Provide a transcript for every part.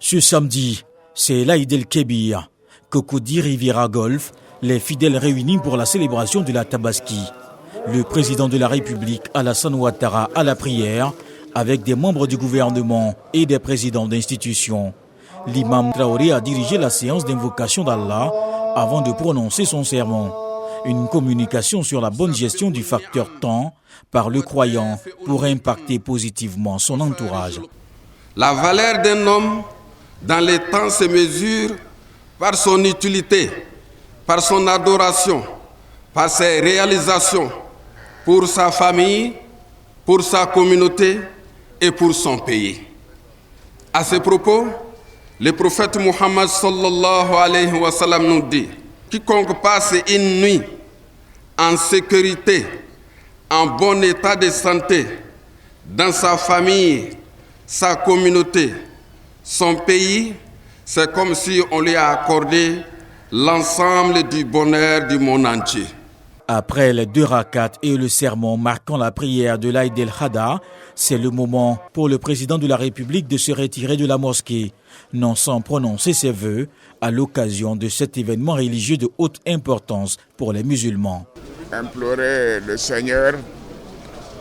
Ce samedi, c'est l'Aïd el-Kébir, Cocody Riviera Golf, les fidèles réunis pour la célébration de la Tabaski. Le président de la République, Alassane Ouattara, à la prière, avec des membres du gouvernement et des présidents d'institutions. L'imam Traoré a dirigé la séance d'invocation d'Allah avant de prononcer son sermon. Une communication sur la bonne gestion du facteur temps par le croyant pour impacter positivement son entourage. La valeur d'un homme dans les temps se mesure par son utilité, par son adoration, par ses réalisations pour sa famille, pour sa communauté et pour son pays. À ce propos, le prophète Muhammad sallallahu alayhi wa sallam nous dit: quiconque passe une nuit en sécurité, en bon état de santé, dans sa famille, sa communauté, son pays, c'est comme si on lui a accordé l'ensemble du bonheur du monde entier. Après les 2 rakats et le sermon marquant la prière de l'Aïd el-Adha, c'est le moment pour le président de la République de se retirer de la mosquée, non sans prononcer ses vœux à l'occasion de cet événement religieux de haute importance pour les musulmans. Implorer le Seigneur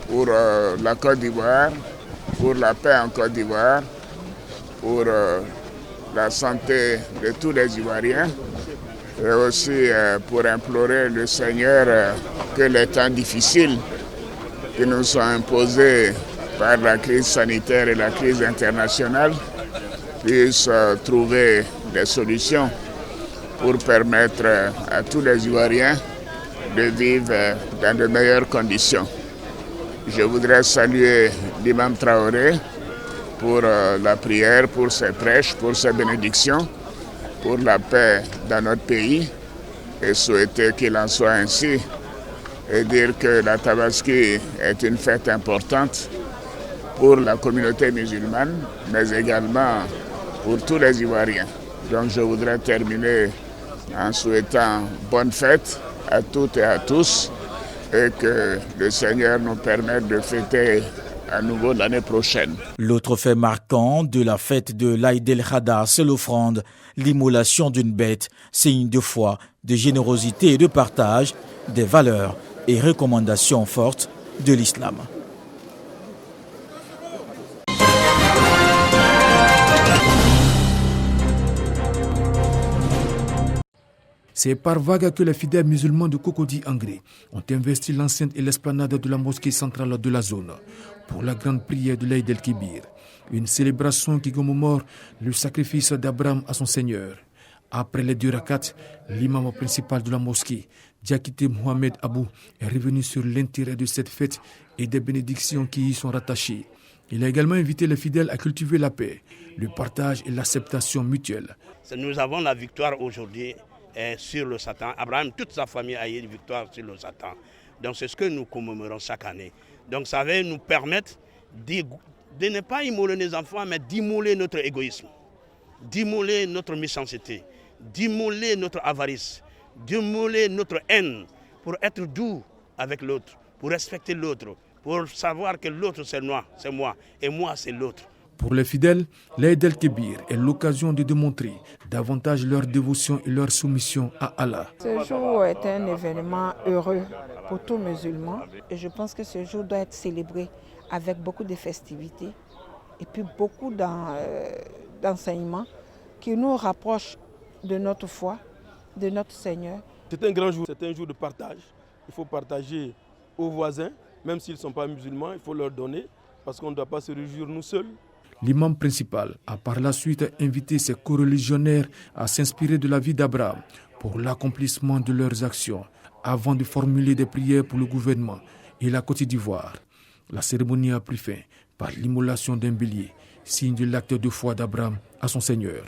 pour la Côte d'Ivoire, pour la paix en Côte d'Ivoire, pour la santé de tous les Ivoiriens, et aussi pour implorer le Seigneur que les temps difficiles qui nous sont imposés par la crise sanitaire et la crise internationale puissent trouver des solutions pour permettre à tous les Ivoiriens de vivre dans de meilleures conditions. Je voudrais saluer l'imam Traoré pour la prière, pour ses prêches, pour ses bénédictions, pour la paix dans notre pays et souhaiter qu'il en soit ainsi et dire que la Tabaski est une fête importante pour la communauté musulmane, mais également pour tous les Ivoiriens. Donc je voudrais terminer en souhaitant bonne fête à toutes et à tous et que le Seigneur nous permette de fêter à nouveau l'année prochaine. L'autre fait marquant de la fête de l'Aïd el-Adha, c'est l'offrande, l'immolation d'une bête, signe de foi, de générosité et de partage, des valeurs et recommandations fortes de l'islam. C'est par vagues que les fidèles musulmans de Cocody Angré ont investi l'enceinte et l'esplanade de la mosquée centrale de la zone pour la grande prière de l'Aïd el-Kébir, une célébration qui commémore le sacrifice d'Abraham à son Seigneur. Après les 2 rakats, l'imam principal de la mosquée, Diakité Mohamed Abou, est revenu sur l'intérêt de cette fête et des bénédictions qui y sont rattachées. Il a également invité les fidèles à cultiver la paix, le partage et l'acceptation mutuelle. Nous avons la victoire aujourd'hui sur le Satan. Abraham, toute sa famille a eu une victoire sur le Satan. Donc c'est ce que nous commémorons chaque année. Donc ça va nous permettre de ne pas immoler les enfants, mais d'immoler notre égoïsme, d'immoler notre méchanceté, d'immoler notre avarice, d'immoler notre haine, pour être doux avec l'autre, pour respecter l'autre, pour savoir que l'autre c'est moi, et moi c'est l'autre. Pour les fidèles, l'Aïd el-Kébir est l'occasion de démontrer davantage leur dévotion et leur soumission à Allah. Ce jour est un événement heureux pour tout musulman et je pense que ce jour doit être célébré avec beaucoup de festivités et puis beaucoup d'enseignements qui nous rapprochent de notre foi, de notre Seigneur. C'est un grand jour, c'est un jour de partage. Il faut partager aux voisins, même s'ils ne sont pas musulmans, il faut leur donner parce qu'on ne doit pas se réjouir nous seuls. L'imam principal a par la suite invité ses coreligionnaires à s'inspirer de la vie d'Abraham pour l'accomplissement de leurs actions avant de formuler des prières pour le gouvernement et la Côte d'Ivoire. La cérémonie a pris fin par l'immolation d'un bélier, signe de l'acte de foi d'Abraham à son Seigneur.